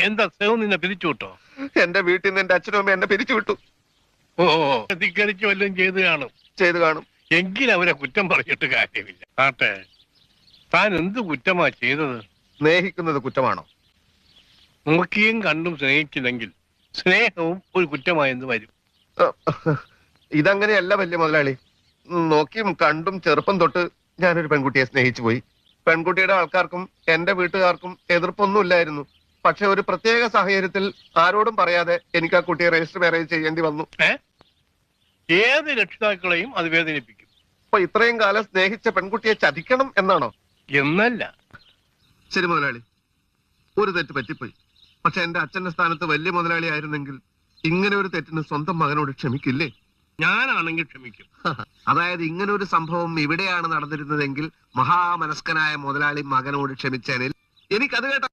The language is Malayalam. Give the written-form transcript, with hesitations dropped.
എന്താ സേവ് നിന്നെ പിരിച്ചു വിട്ടോ? എന്റെ വീട്ടിൽ നിന്ന് എന്റെ അച്ഛനും അമ്മ എന്നെ പിരിച്ചു വിട്ടു. ഓ, ധിക്കരിച്ച് വല്ലതും ചെയ്തു കാണും. എങ്കിൽ അവരെ കുറ്റം പറഞ്ഞിട്ട് കാര്യമില്ല. ആട്ടെ, താൻ എന്ത് കുറ്റമാ ചെയ്തത്? സ്നേഹിക്കുന്നത് കുറ്റമാണോ? നോക്കിയും കണ്ടും സ്നേഹിച്ചില്ലെങ്കിൽ സ്നേഹവും ഒരു കുറ്റമായെന്ന് വരും. ഇതങ്ങനെയല്ല വലിയ മുതലാളി. നോക്കിയും കണ്ടും ചെറുപ്പം തൊട്ട് ഞാനൊരു പെൺകുട്ടിയെ സ്നേഹിച്ചു പോയി. പെൺകുട്ടിയുടെ ആൾക്കാർക്കും എന്റെ വീട്ടുകാർക്കും എതിർപ്പൊന്നുമില്ലായിരുന്നു. പക്ഷെ ഒരു പ്രത്യേക സാഹചര്യത്തിൽ ആരോടും പറയാതെ എനിക്ക് ആ കുട്ടിയെ രജിസ്റ്റർ മാരേജ് ചെയ്യേണ്ടി വന്നു. ഏത് രക്ഷിതാക്കളെയും അത് വേദനിപ്പിക്കും. അപ്പൊ ഇത്രയും കാലം സ്നേഹിച്ച പെൺകുട്ടിയെ ചതിക്കണം എന്നാണോ? എന്നല്ല. ശരി മുതലാളി, ഒരു തെറ്റ് പറ്റിപ്പോയി. പക്ഷെ എന്റെ അച്ഛന്റെ സ്ഥാനത്ത് വലിയ മുതലാളി ആയിരുന്നെങ്കിൽ ഇങ്ങനെ ഒരു തെറ്റിന് സ്വന്തം മകനോട് ക്ഷമിക്കില്ലേ? ഞാനാണെങ്കിൽ ക്ഷമിക്കും. അതായത് ഇങ്ങനെ ഒരു സംഭവം ഇവിടെയാണ് നടന്നിരുന്നതെങ്കിൽ മഹാമനസ്കനായ മുതലാളി മകനോട് ക്ഷമിച്ചേനിൽ എനിക്കത് കേട്ട